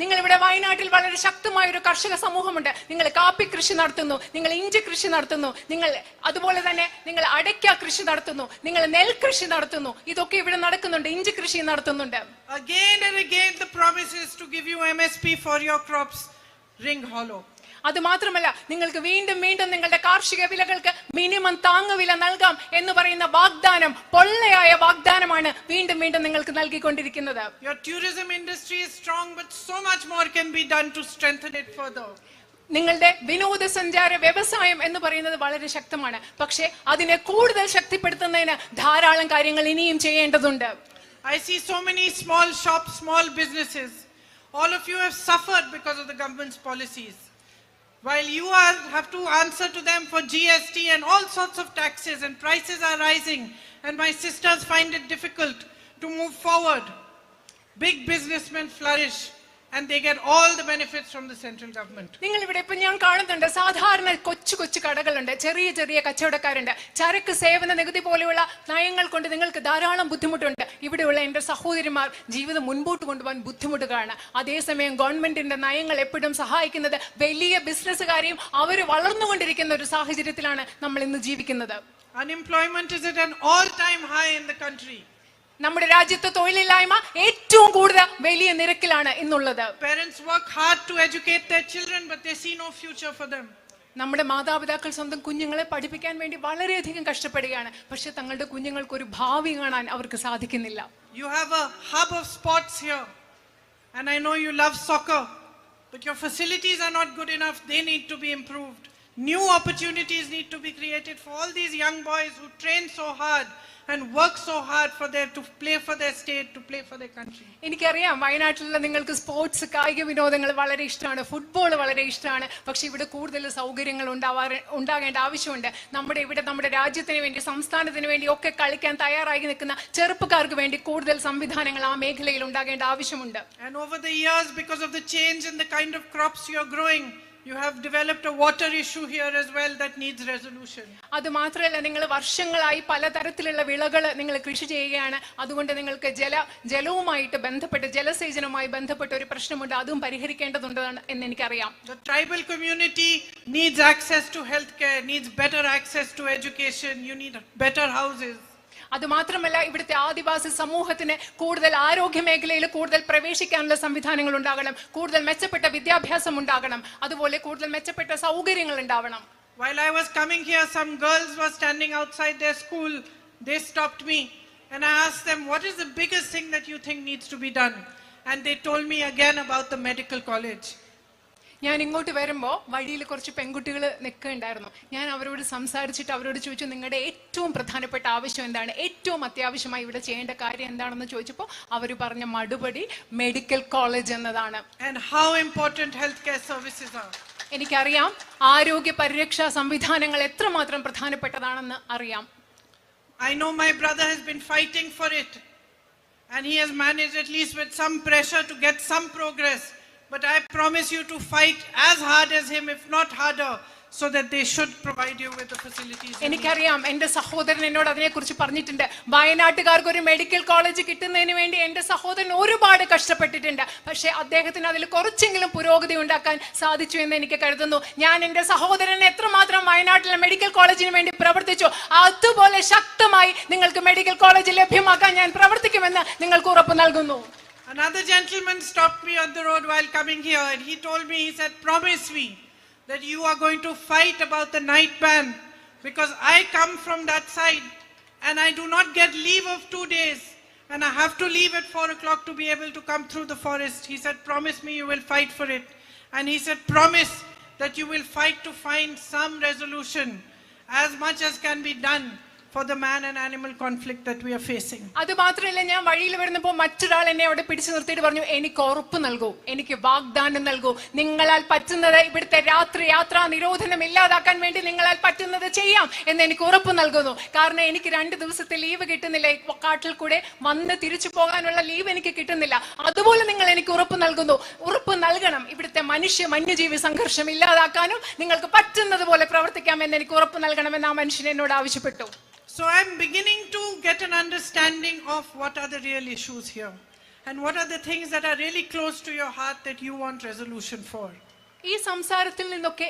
നിങ്ങൾ ഇവിടെ വയനാട്ടിൽ വളരെ ശക്തമായ ഒരു കർഷക സമൂഹമുണ്ട്. നിങ്ങൾ കാപ്പി കൃഷി നടത്തുന്നു, നിങ്ങൾ ഇഞ്ചി കൃഷി നടത്തുന്നു, നിങ്ങൾ അതുപോലെ തന്നെ നിങ്ങൾ അടയ്ക്ക കൃഷി നടത്തുന്നു, നിങ്ങൾ നെൽകൃഷി നടത്തുന്നു. ഇതൊക്കെ ഇവിടെ നടക്കുന്നുണ്ട്. ഇഞ്ചി കൃഷി നടത്തുന്നുണ്ട്. Again and again the promises to give you MSP for your crops ring hollow. അത് മാത്രമല്ല, നിങ്ങൾക്ക് വീണ്ടും വീണ്ടും നിങ്ങളുടെ കാർഷിക വിലകൾക്ക് മിനിമം താങ്ങുവില നൽകാം എന്ന് പറയുന്ന വാഗ്ദാനം പൊള്ളയായ വാഗ്ദാനമാണ് വീണ്ടും വീണ്ടും നിങ്ങൾക്ക് നൽകിക്കൊണ്ടിരിക്കുന്നത്. Your tourism industry is strong, but so much more can be done to strengthen it further. നിങ്ങളുടെ വിനോദസഞ്ചാര വ്യവസായം എന്ന് പറയുന്നത് വളരെ ശക്തമാണ്. പക്ഷേ അതിനെ കൂടുതൽ ശക്തിപ്പെടുത്തുന്നതിന് ധാരാളം കാര്യങ്ങൾ ഇനിയും ചെയ്യേണ്ടതുണ്ട്. I see so many small shops, small businesses. All of you have suffered because of the government's policies. While you have to answer to them for GST and all sorts of taxes, and prices are rising, and my sisters find it difficult to move forward. Big businessmen flourish and they get all the benefits from the central government. നിങ്ങൾ ഇവിടെ ഇപ്പൊ ഞാൻ കാണുന്നുണ്ട് സാധാരണ കൊച്ചു കൊച്ചു കടകളുണ്ട്, ചെറിയ ചെറിയ കച്ചവടക്കാരുണ്ട്. ചരക്ക് സേവന നികുതി പോലെയുള്ള നയങ്ങൾ കൊണ്ട് നിങ്ങൾക്ക് ധാരാളം ബുദ്ധിമുട്ടുണ്ട്. ഇവിടെയുള്ള എന്റെ സഹോദരിമാർ ജീവിതം മുൻപോട്ട് കൊണ്ടുപോകാൻ ബുദ്ധിമുട്ടുകയാണ്. അതേസമയം ഗവൺമെന്റിന്റെ നയങ്ങൾ എപ്പോഴും സഹായിക്കുന്നത് വലിയ ബിസിനസ്സുകാരെയും അവർ വളർന്നുകൊണ്ടിരിക്കുന്ന ഒരു സാഹചര്യത്തിലാണ് നമ്മൾ ഇന്ന് ജീവിക്കുന്നത്. Unemployment is at an all-time high in the country. നമ്മുടെ രാജ്യത്ത് തൊഴിലില്ലായ്മ ഏറ്റവും കൂടുതൽ വലിയ നിരക്കിലാണ് ഇന്നുള്ളത്. Parents work hard to educate their children, but they see no future for them. നമ്മുടെ മാതാപിതാക്കൾ സ്വന്തം കുഞ്ഞുങ്ങളെ പഠിപ്പിക്കാൻ വേണ്ടി വളരെയധികം കഷ്ടപ്പെടുകയാണ്. പക്ഷെ തങ്ങളുടെ കുഞ്ഞുങ്ങൾക്ക് ഒരു ഭാവി കാണാൻ അവർക്ക് സാധിക്കുന്നില്ല. You have a hub of sports here, and I know you love soccer, but your facilities are not good enough. They need to be improved. New opportunities need to be created for all these young boys who train so hard and work so hard to play for their state, to play for their country. എനിക്കറിയാം വയനാട്ടിലുള്ള നിങ്ങൾക്ക് സ്പോർട്സ് കായിക വിനോദങ്ങൾ വളരെ ഇഷ്ടമാണ്, ഫുട്ബോൾ വളരെ ഇഷ്ടമാണ്. പക്ഷെ ഇവിടെ കൂടുതൽ സൗകര്യങ്ങൾ ഉണ്ടാകേണ്ട ആവശ്യമുണ്ട്. നമ്മുടെ രാജ്യത്തിന് വേണ്ടി, സംസ്ഥാനത്തിന് വേണ്ടി ഒക്കെ കളിക്കാൻ തയ്യാറായി നിൽക്കുന്ന ചെറുപ്പക്കാർക്ക് വേണ്ടി കൂടുതൽ സംവിധാനങ്ങൾ ആ മേഖലയിൽ ഉണ്ടാകേണ്ട ആവശ്യമുണ്ട്. And over the years, because of the change in the kind of crops you are growing, you have developed a water issue here as well that needs resolution. അത് മാത്രമല്ല, നിങ്ങൾ വർഷങ്ങളായി പലതരത്തിലുള്ള വിളകൾ നിങ്ങൾ കൃഷി ചെയ്യുകയാണ്. അതുകൊണ്ട് നിങ്ങൾക്ക് ജലവുമായിട്ട് ബന്ധപ്പെട്ട്, ജലസേചനവുമായി ബന്ധപ്പെട്ട ഒരു പ്രശ്നമുണ്ട്. അതും പരിഹരിക്കേണ്ടതുണ്ട് എന്ന് എനിക്കറിയാം. The tribal community needs access to healthcare, needs better access to education. You need better houses. അത് മാത്രമല്ല, ഇവിടുത്തെ ആദിവാസി സമൂഹത്തിന് കൂടുതൽ ആരോഗ്യ മേഖലയിൽ കൂടുതൽ പ്രവേശിക്കാനുള്ള സംവിധാനങ്ങൾ ഉണ്ടാകണം, കൂടുതൽ മെച്ചപ്പെട്ട വിദ്യാഭ്യാസം ഉണ്ടാകണം, അതുപോലെ കൂടുതൽ മെച്ചപ്പെട്ട സൗകര്യങ്ങൾ ഉണ്ടാവണം. While I was coming here, some girls were standing outside their school. They stopped me and I asked them, what is the biggest thing that you think needs to be done? And they told me again about the medical college. ഞാൻ ഇങ്ങോട്ട് വരുമ്പോൾ വഴിയിൽ കുറച്ച് പെൺകുട്ടികൾ നിൽക്കുന്നുണ്ടായിരുന്നു. ഞാൻ അവരോട് സംസാരിച്ചിട്ട് അവരോട് ചോദിച്ചു, നിങ്ങളുടെ ഏറ്റവും പ്രധാനപ്പെട്ട ആവശ്യം എന്താണ്, ഏറ്റവും അത്യാവശ്യമായി ഇവിടെ ചെയ്യേണ്ട കാര്യം എന്താണെന്ന് ചോദിച്ചപ്പോൾ അവർ പറഞ്ഞ മറുപടി മെഡിക്കൽ കോളേജ് എന്നതാണ്. And how important healthcare services are. എനിക്കറിയാം ആരോഗ്യ പരിരക്ഷാ സംവിധാനങ്ങൾ എത്രമാത്രം പ്രധാനപ്പെട്ടതാണെന്ന് അറിയാം. I know my brother has been fighting for it. and he has managed, at least with some pressure, to get some progress. But I promise you to fight as hard as him, if not harder, so that they should provide you with the facilities you need. എനിക്കറിയാം, എന്റെ സഹോദരൻ എന്നോട് അതിനെക്കുറിച്ച് പറഞ്ഞിട്ടുണ്ട്. വയനാട്ടുകാർക്ക് ഒരു മെഡിക്കൽ കോളേജ് കിട്ടുന്നതിന് വേണ്ടി എന്റെ സഹോദരൻ ഒരുപാട് കഷ്ടപ്പെട്ടിട്ടുണ്ട്. പക്ഷേ അദ്ദേഹത്തിന് അതിൽ കുറച്ചെങ്കിലും പുരോഗതി ഉണ്ടാക്കാൻ സാധിച്ചു എന്ന് എനിക്ക് കരുതുന്നു. ഞാൻ എന്റെ സഹോദരൻ എത്രമാത്രം വയനാട്ടിലെ മെഡിക്കൽ കോളേജിന് വേണ്ടി പ്രവർത്തിച്ചു, അതുപോലെ ശക്തമായി നിങ്ങൾക്ക് മെഡിക്കൽ കോളേജ് ലഭ്യമാക്കാൻ ഞാൻ പ്രവർത്തിക്കുമെന്ന് നിങ്ങൾക്ക് ഉറപ്പ് നൽകുന്നു. Another gentleman stopped me on the road while coming here, and he told me, he said, promise me that you are going to fight about the night ban, because I come from that side and I do not get leave of 2 days, and I have to leave at 4 o'clock to be able to come through the forest. He said, promise me you will fight for it. And he said, promise that you will fight to find some resolution, as much as can be done, for the man and animal conflict that we are facing. അത് മാത്രമല്ല, ഞാൻ വഴിയിൽ വരുന്നപ്പോൾ മറ്റൊരാൾ എന്നെ അവിടെ പിടിച്ചു നിർത്തിയിട്ട് പറഞ്ഞു, എനിക്ക് ഉറപ്പ് നൽകൂ, എനിക്ക് വാഗ്ദാനം നൽകൂ, നിങ്ങളാൽ പറ്റുന്നത് ഇവിടുത്തെ രാത്രി യാത്രാ നിരോധനം ഇല്ലാതാക്കാൻ വേണ്ടി നിങ്ങളാൽ പറ്റുന്നത് ചെയ്യാം എന്ന് എനിക്ക് ഉറപ്പ് നൽകുന്നു. കാരണം എനിക്ക് 2 ദിവസത്തെ ലീവ് കിട്ടുന്നില്ല, കാട്ടിൽ കൂടെ വന്ന് തിരിച്ചു പോകാനുള്ള ലീവ് എനിക്ക് കിട്ടുന്നില്ല. അതുപോലെ നിങ്ങൾ എനിക്ക് ഉറപ്പ് നൽകുന്നു, ഉറപ്പ് നൽകണം, ഇവിടുത്തെ വന്യജീവി സംഘർഷം ഇല്ലാതാക്കാനും നിങ്ങൾക്ക് പറ്റുന്നത് പോലെ പ്രവർത്തിക്കാം എന്ന് എനിക്ക് ഉറപ്പ് നൽകണമെന്ന് ആ മനുഷ്യൻ എന്നോട് ആവശ്യപ്പെട്ടു. So I'm beginning to get an understanding of what are the real issues here, and what are the things that are really close to your heart that you want resolution for. ഈ സംസാരത്തിൽ നിന്നൊക്കെ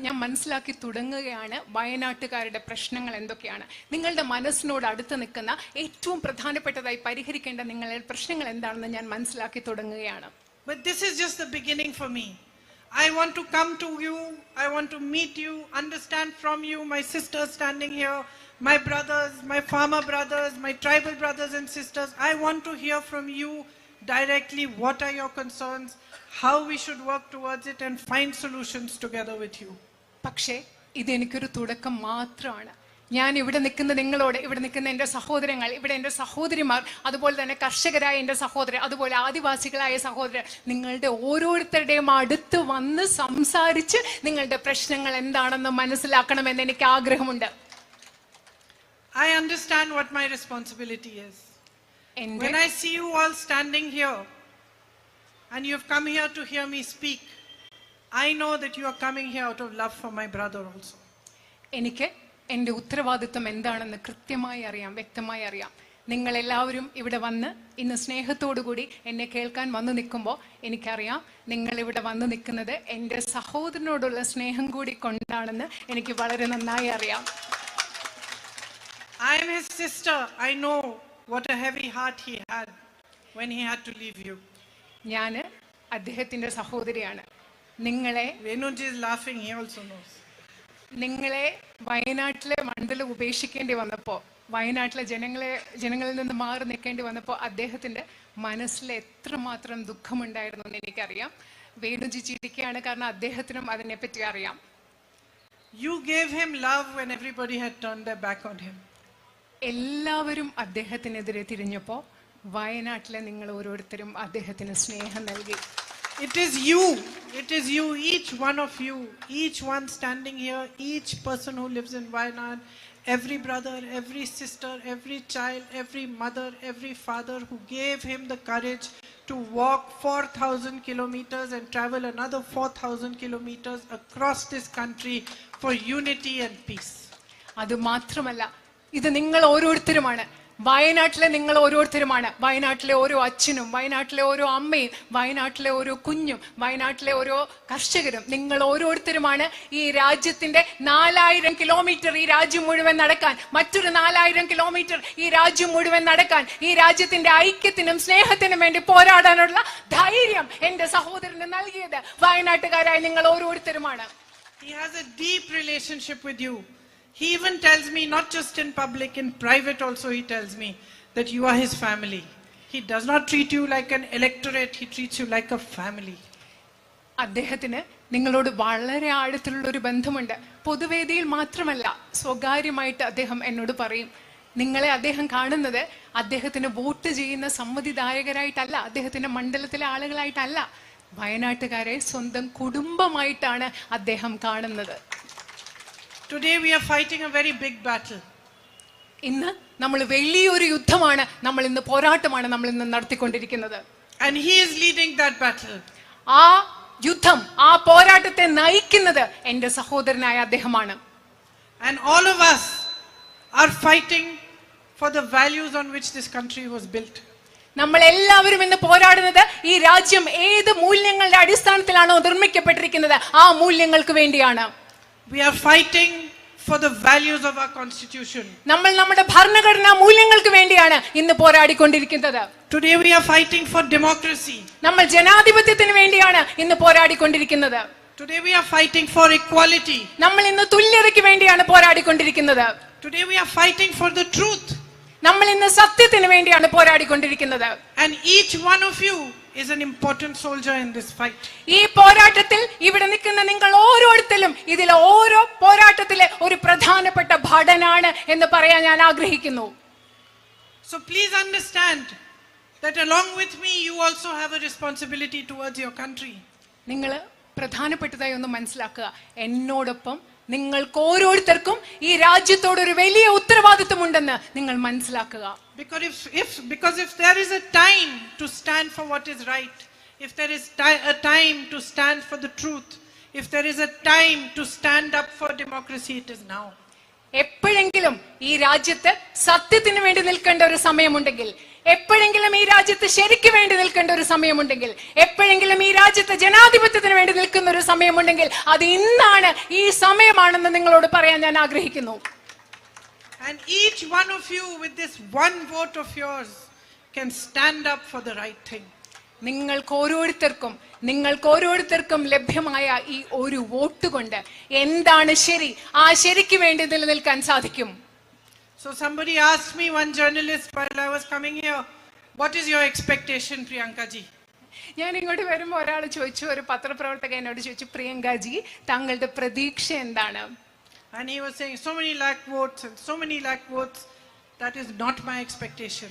ഞാൻ മനസ്സിലാക്കി തുടങ്ങുകയാണ് വയനാട്ടുകാരുടെ പ്രശ്നങ്ങൾ എന്തൊക്കെയാണ്. നിങ്ങളുടെ മനസ്സിനോട് അടുത്ത് നിൽക്കുന്ന ഏറ്റവും പ്രധാനപ്പെട്ടതായി പരിഹരിക്കേണ്ട നിങ്ങളുടെ പ്രശ്നങ്ങൾ എന്താണെന്ന് ഞാൻ മനസ്സിലാക്കി തുടങ്ങുകയാണ്. But this is just the beginning for me. I want to come to you, I want to meet you, understand from you, my sisters standing here, my brothers, my farmer brothers, my tribal brothers and sisters. I want to hear from you directly what are your concerns, how we should work towards it and find solutions together with you. പക്ഷേ ഇതെനിക്കൊരു തുടക്കം മാത്രമാണ്. ഞാൻ ഇവിടെ നിൽക്കുന്ന നിങ്ങളോട്, ഇവിടെ നിൽക്കുന്ന എൻ്റെ സഹോദരങ്ങൾ, ഇവിടെ എൻ്റെ സഹോദരിമാർ, അതുപോലെ തന്നെ കർഷകരായ എൻ്റെ സഹോദരൻ, അതുപോലെ ആദിവാസികളായ സഹോദരൻ, നിങ്ങളുടെ ഓരോരുത്തരുടെയും അടുത്ത് വന്ന് സംസാരിച്ച് നിങ്ങളുടെ പ്രശ്നങ്ങൾ എന്താണെന്ന് മനസ്സിലാക്കണമെന്ന് എനിക്ക് ആഗ്രഹമുണ്ട്. I understand what my responsibility is. When I see you all standing here and you have come here to hear me speak, I know that you are coming here out of love for my brother also. എനിക്ക് എൻ്റെ ഉത്തരവാദിത്വം എന്താണെന്ന് കൃത്യമായി അറിയാം, വ്യക്തമായി അറിയാം. നിങ്ങളെല്ലാവരും ഇവിടെ വന്ന് ഇന്ന് സ്നേഹത്തോടു കൂടി എന്നെ കേൾക്കാൻ വന്നു നിൽക്കുമ്പോൾ എനിക്കറിയാം നിങ്ങൾ ഇവിടെ വന്നു നിൽക്കുന്നത് എൻ്റെ സഹോദരനോടുള്ള സ്നേഹം കൂടി കൊണ്ടാണെന്ന് എനിക്ക് വളരെ നന്നായി അറിയാം. I am his sister. I know what a heavy heart he had when he had to leave you. ഞാൻ അദ്ദേഹത്തിൻ്റെ സഹോദരിയാണ്. നിങ്ങളെ Venuji is laughing, he also knows. നിങ്ങളെ വയനാട്ടിലെ മണ്ഡലം ഉപേക്ഷിക്കേണ്ടി വന്നപ്പോൾ, വയനാട്ടിലെ ജനങ്ങളിൽ നിന്ന് മാറി നിൽക്കേണ്ടി വന്നപ്പോൾ അദ്ദേഹത്തിൻ്റെ മനസ്സിൽ എത്രമാത്രം ദുഃഖമുണ്ടായിരുന്നു എന്ന് എനിക്കറിയാം. വേണുജി ചിരിക്കുകയാണ്, കാരണം അദ്ദേഹത്തിനും അതിനെപ്പറ്റി അറിയാം. You gave him love when everybody had turned their back on him. എല്ലാവരും അദ്ദേഹത്തിനെതിരെ തിരിഞ്ഞപ്പോൾ വയനാട്ടിലെ നിങ്ങൾ ഓരോരുത്തരും അദ്ദേഹത്തിന് സ്നേഹം നൽകി. It is you, each one of you, each one standing here, each person who lives in Wayanad, every brother, every sister, every child, every mother, every father who gave him the courage to walk 4,000 kilometers and travel another 4,000 kilometers across this country for unity and peace. അത് മാത്രമല്ല, ഇത് നിങ്ങൾ ഓരോരുത്തരുമാണ്. വയനാട്ടിലെ നിങ്ങൾ ഓരോരുത്തരുമാണ്. വയനാട്ടിലെ ഓരോ അച്ഛനും, വയനാട്ടിലെ ഓരോ അമ്മയും, വയനാട്ടിലെ ഓരോ കുഞ്ഞും, വയനാട്ടിലെ ഓരോ കർഷകരും, നിങ്ങൾ ഓരോരുത്തരുമാണ് ഈ രാജ്യത്തിന്റെ 4000 കിലോമീറ്റർ ഈ രാജ്യം മുഴുവൻ നടക്കാൻ, മറ്റൊരു 4000 കിലോമീറ്റർ ഈ രാജ്യം മുഴുവൻ നടക്കാൻ, ഈ രാജ്യത്തിന്റെ ഐക്യത്തിനും സ്നേഹത്തിനും വേണ്ടി പോരാടാനുള്ള ധൈര്യം എന്റെ സഹോദരന് നൽകിയത് വയനാട്ടുകാരായ നിങ്ങൾ ഓരോരുത്തരുമാണ്. He has a deep relationship with you. He even tells me, not just in public, in private also he tells me that you are his family. He does not treat you like an electorate, he treats you like a family. അദ്ദേഹത്തിന് നിങ്ങളോട് വളരെ ആഴത്തിലുള്ള ഒരു ബന്ധമുണ്ട്. പൊതുവേദിയിൽ മാത്രമല്ല, സ്വകാര്യമായിട്ട് അദ്ദേഹം എന്നോട് പറയും, നിങ്ങളെ അദ്ദേഹം കാണുന്നത് അദ്ദേഹത്തിന് വോട്ട് ചെയ്യുന്ന സമ്മതിദായകരായിട്ടല്ല, അദ്ദേഹത്തിന്റെ മണ്ഡലത്തിലെ ആളുകളായിട്ടല്ല, വയനാട്ടുകാരെ സ്വന്തം കുടുംബമായിട്ടാണ് അദ്ദേഹം കാണുന്നത്. Today we are fighting a very big battle. ഇന്ന് നമ്മൾ വലിയൊരു യുദ്ധമാണ്, നമ്മൾ ഇന്ന് പോരാട്ടമാണ് നമ്മൾ ഇന്ന് നടത്തിക്കൊണ്ടിരിക്കുന്നത്. And he is leading that battle. ആ യുദ്ധം, ആ പോരാട്ടത്തെ നയിക്കുന്നത് എൻ്റെ സഹോദരനായ അദ്ദേഹമാണ്. And all of us are fighting for the values on which this country was built. നമ്മൾ എല്ലാവരും ഇന്ന് പോരാടുന്നത് ഈ രാജ്യം ഏത് മൂല്യങ്ങളുടെ അടിസ്ഥാനത്തിലാണോ നിർമ്മിക്കപ്പെട്ടിരിക്കുന്നത് ആ മൂല്യങ്ങൾക്ക് വേണ്ടിയാണ്. We are fighting for the values of our constitution. നമ്മൾ നമ്മുടെ ഭരണഘടനാ മൂല്യങ്ങൾക്ക് വേണ്ടിയാണ് ഇന്ന് പോരാടിക്കൊണ്ടിരിക്കുന്നത്. Today we are fighting for democracy. നമ്മൾ ജനാധിപത്യത്തിന് വേണ്ടിയാണ് ഇന്ന് പോരാടിക്കൊണ്ടിരിക്കുന്നത്. Today we are fighting for equality. നമ്മൾ ഇന്ന് തുല്യതയ്ക്ക് വേണ്ടിയാണ് പോരാടിക്കൊണ്ടിരിക്കുന്നത്. Today we are fighting for the truth. നമ്മൾ ഇന്ന് സത്യത്തിന് വേണ്ടിയാണ് പോരാടിക്കൊണ്ടിരിക്കുന്നത്. And each one of you is an important soldier in this fight. ഈ പോരാട്ടത്തിൽ ഇവിടെ നിൽക്കുന്ന നിങ്ങൾ ഓരോരുത്തരും ഇതിലെ ഓരോ പോരാട്ടത്തിലെ ഒരു പ്രധാനപ്പെട്ട ഭടനാണ് എന്ന് പറയാൻ ഞാൻ ആഗ്രഹിക്കുന്നു. So please understand that along with me you also have a responsibility towards your country. നിങ്ങൾ പ്രധാനപ്പെട്ടതായി ഒന്ന് മനസ്സിലാക്കുക, എന്നോടൊപ്പം നിങ്ങൾക്ക് ഓരോരുത്തർക്കും ഈ രാജ്യത്തോട് ഒരു വലിയ ഉത്തരവാദിത്വമുണ്ടെന്ന് നിങ്ങൾ മനസ്സിലാക്കുക. Because if there is a time to stand for what is right, if there is a time to stand for the truth, if there is a time to stand up for democracy, it is now. എപ്പോഴെങ്കിലും ഈ രാജ്യത്ത് സത്യത്തിന് വേണ്ടി നിൽക്കേണ്ട ഒരു സമയമുണ്ടെങ്കിൽ, എപ്പോഴെങ്കിലും ഈ രാജ്യത്ത് ശരിക്ക് വേണ്ടി നിൽക്കേണ്ട ഒരു സമയമുണ്ടെങ്കിൽ, എപ്പോഴെങ്കിലും ഈ രാജ്യത്ത് ജനാധിപത്യത്തിന് വേണ്ടി നിൽക്കുന്ന ഒരു സമയമുണ്ടെങ്കിൽ അത് ഇന്നാണ്, ഈ സമയമാണെന്ന് നിങ്ങളോട് പറയാൻ ഞാൻ ആഗ്രഹിക്കുന്നു. And each one of you with this one vote of yours can stand up for the right thing. നിങ്ങൾക്ക് ഓരോരുത്തർക്കും ലഭ്യമായ ഈ ഒരു വോട്ട് കൊണ്ട് എന്താണ് ശരി, ആ ശരിക്ക് വേണ്ടി നിലനിൽക്കാൻ സാധിക്കും. So somebody asked me, one journalist, while I was coming here, what is your expectation, Priyanka ji? ഞാൻ ഇങ്ങോട്ട് വരുമ്പോൾ ഒരാൾ ചോദിച്ചു, ഒരു പത്രപ്രവർത്തകൻ എന്നോട് ചോദിച്ചു, പ്രിയങ്കാജി താങ്കളുടെ പ്രതീക്ഷ എന്താണ്? And he was saying, so many lakh votes and so many lakh votes, that is not my expectation.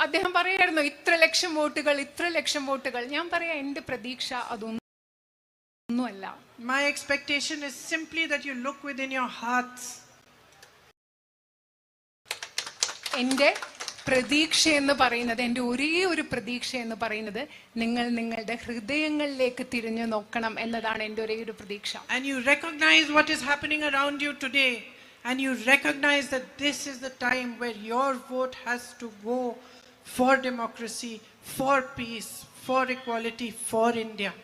അദ്ദേഹം പറയായിരുന്നു, ഇത്ര ലക്ഷം വോട്ടുകൾ. ഞാൻ പറയാ, എന്റെ പ്രതീക്ഷ അതൊന്നുമല്ല. My expectation is simply that you look within your hearts. എന്റെ പ്രതീക്ഷ എന്ന് പറയുന്നത്, എൻ്റെ ഒരേ ഒരു പ്രതീക്ഷ എന്ന് പറയുന്നത്, നിങ്ങൾ നിങ്ങളുടെ ഹൃദയങ്ങളിലേക്ക് തിരിഞ്ഞു നോക്കണം എന്നതാണ് എൻ്റെ ഒരേ ഒരു പ്രതീക്ഷ. And you recognize what is happening around you today, and you recognize that this is the time where your vote has to go for democracy, for peace, for equality, for India.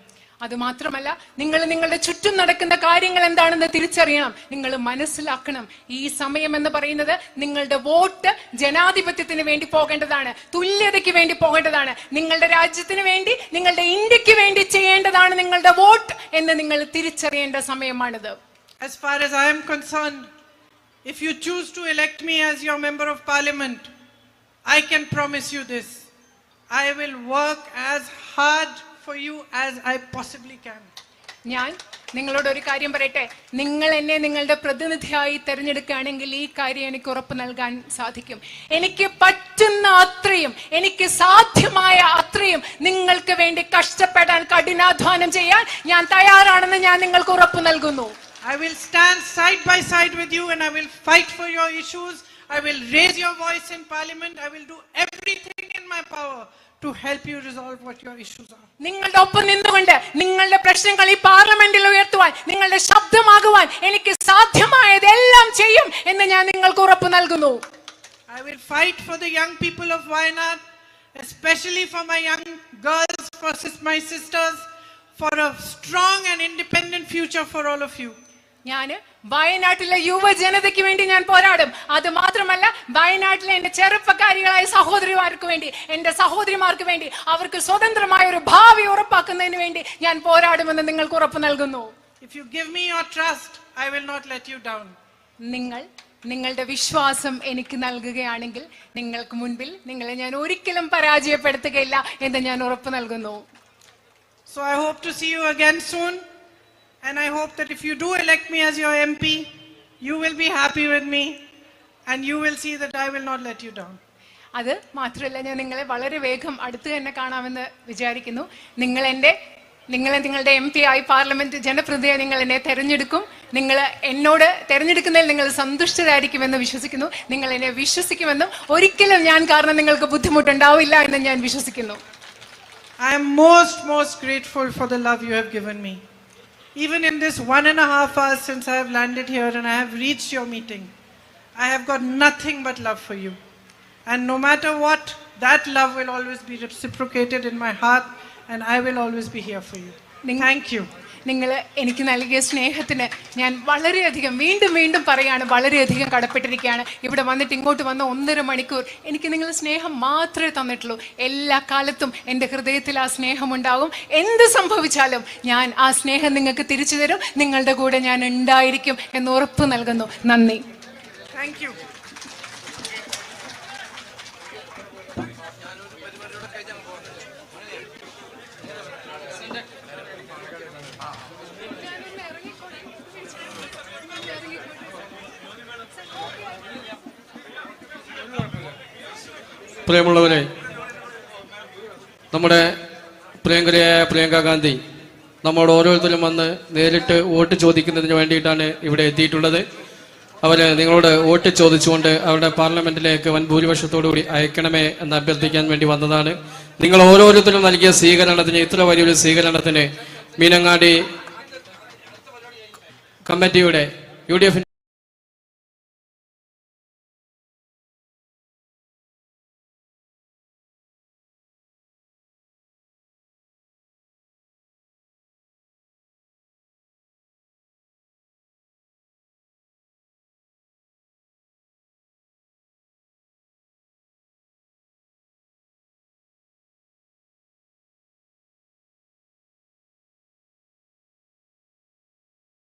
അത് മാത്രമല്ല, നിങ്ങൾ നിങ്ങളുടെ ചുറ്റും നടക്കുന്ന കാര്യങ്ങൾ എന്താണെന്ന് തിരിച്ചറിയണം. നിങ്ങൾ മനസ്സിലാക്കണം, ഈ സമയം എന്ന് പറയുന്നത് നിങ്ങളുടെ വോട്ട് ജനാധിപത്യത്തിന് വേണ്ടി പോകേണ്ടതാണ്, തുല്യതയ്ക്ക് വേണ്ടി പോകേണ്ടതാണ്, നിങ്ങളുടെ രാജ്യത്തിന് വേണ്ടി, നിങ്ങളുടെ ഇന്ത്യക്ക് വേണ്ടി ചെയ്യേണ്ടതാണ് നിങ്ങളുടെ വോട്ട് എന്ന് നിങ്ങൾ തിരിച്ചറിയേണ്ട സമയമാണിത്. As far as I am concerned, if you choose to elect me as your member of parliament, I can promise you this: I will work as hard for you as I possibly can. ഞാൻ നിങ്ങളോട് ഒരു കാര്യം പറയട്ടെ, നിങ്ങൾ എന്നെ നിങ്ങളുടെ പ്രതിനിധിയായി തെരഞ്ഞെടുക്കുകയാണെങ്കിൽ ഈ കാര്യം എനിക്ക് ഉറപ്പ് നൽകാൻ സാധിക്കും. എനിക്ക് പറ്റുന്ന അത്രയും, എനിക്ക് സാധ്യമായ അത്രയും നിങ്ങൾക്ക് വേണ്ടി കഷ്ടപ്പെടാൻ, കഠിനാധ്വാനം ചെയ്യാൻ ഞാൻ തയ്യാറാണെന്ന് ഞാൻ നിങ്ങൾക്ക് ഉറപ്പ് നൽകുന്നു. I will stand side by side with you and I will fight for your issues. I will raise your voice in parliament. I will do everything in my power to help you resolve what your issues are. നിങ്ങളുടെ ഒപ്പം നിന്നുകൊണ്ട് നിങ്ങളുടെ പ്രശ്നങ്ങൾ ഈ പാർലമെന്റിൽ ഉയർത്തുവാൻ, നിങ്ങളുടെ ശബ്ദമാകുവാൻ എനിക്ക് സാധ്യമായതെല്ലാം ചെയ്യും എന്ന് ഞാൻ നിങ്ങൾക്ക് ഉറപ്പ് നൽകുന്നു. I will fight for the young people of Wayanad, especially for my young girls, for my sisters, for a strong and independent future for all of you. ഞാൻ വയനാട്ടിലെ യുവജനതയ്ക്ക് വേണ്ടി ഞാൻ പോരാടും. അത് മാത്രമല്ല, വയനാട്ടിലെ എന്റെ ചെറുപ്പക്കാരികളായ സഹോദരിമാർക്ക് വേണ്ടി, എന്റെ സഹോദരിമാർക്ക് വേണ്ടി, അവർക്ക് സ്വതന്ത്രമായ ഒരു ഭാവി ഉറപ്പാക്കുന്നതിന് വേണ്ടി ഞാൻ പോരാടുമെന്ന് നിങ്ങൾക്ക് ഉറപ്പ് നൽകുന്നു. If you give me your trust, I will not let you down. നിങ്ങളുടെ വിശ്വാസം എനിക്ക് നൽകുകയാണെങ്കിൽ നിങ്ങൾക്ക് മുൻപിൽ നിങ്ങളെ ഞാൻ ഒരിക്കലും പരാജയപ്പെടുത്തുകയില്ല എന്ന് ഞാൻ ഉറപ്പ് നൽകുന്നു. So I hope to see you again soon. And I hope that if you do elect me as your MP, you will be happy with me and you will see that I will not let you down. അത് മാത്രമല്ല, ഞാൻ നിങ്ങളെ വളരെ വേഗം അടുത്ത് തന്നെ കാണാമെന്ന് വിചാരിക്കുന്നു. നിങ്ങളുടെ MP ആയി പാർലമെന്റ് ജനപ്രതിനിധിയായി നിങ്ങൾ എന്നെ തെരഞ്ഞെടുക്കും. നിങ്ങൾ എന്നോട് തിരഞ്ഞെടുക്കുന്നതിൽ നിങ്ങൾ സന്തുഷ്ടരായിരിക്കുമെന്ന് വിശ്വസിക്കുന്നു. നിങ്ങൾ എന്നെ വിശ്വസിക്കുമെന്നും ഒരിക്കലും ഞാൻ കാരണം നിങ്ങൾക്ക് ബുദ്ധിമുട്ടുണ്ടാവില്ല എന്ന് ഞാൻ വിശ്വസിക്കുന്നു. I am most grateful for the love you have given me. Even in this 1.5 hours since I have landed here and I have reached your meeting, I have got nothing but love for you. And no matter what, that love will always be reciprocated in my heart and I will always be here for you. Thank you. നിങ്ങൾ എനിക്ക് നൽകിയ സ്നേഹത്തിന് ഞാൻ വളരെയധികം വീണ്ടും പറയാണ്, വളരെയധികം കടപ്പെട്ടിരിക്കുകയാണ്. ഇവിടെ വന്നിട്ട് ഇങ്ങോട്ട് വന്ന 1.5 മണിക്കൂർ എനിക്ക് നിങ്ങൾ സ്നേഹം മാത്രമേ തന്നിട്ടുള്ളൂ. എല്ലാ കാലത്തും എൻ്റെ ഹൃദയത്തിൽ ആ സ്നേഹം ഉണ്ടാകും. എന്ത് സംഭവിച്ചാലും ഞാൻ ആ സ്നേഹം നിങ്ങൾക്ക് തിരിച്ചു തരും. നിങ്ങളുടെ കൂടെ ഞാൻ ഉണ്ടായിരിക്കും എന്ന് ഉറപ്പ് നൽകുന്നു. നന്ദി. Thank you. പ്രിയമുള്ളവരെ, നമ്മുടെ പ്രിയങ്കരിയായ പ്രിയങ്ക ഗാന്ധി നമ്മോട് ഓരോരുത്തരും വന്ന് നേരിട്ട് വോട്ട് ചോദിക്കുന്നതിന് വേണ്ടിയിട്ടാണ് ഇവിടെ എത്തിയിട്ടുള്ളത്. അവർ നിങ്ങളോട് വോട്ട് ചോദിച്ചുകൊണ്ട് അവരുടെ പാർലമെന്റിലേക്ക് വൻ ഭൂരിപക്ഷത്തോടുകൂടി അയക്കണമേ എന്ന് അഭ്യർത്ഥിക്കാൻ വേണ്ടി വന്നതാണ്. നിങ്ങൾ ഓരോരുത്തരും നൽകിയ സ്വീകരണത്തിന്, ഇത്ര വലിയൊരു സ്വീകരണത്തിന് മീനങ്ങാടി കമ്മിറ്റിയുടെ UDF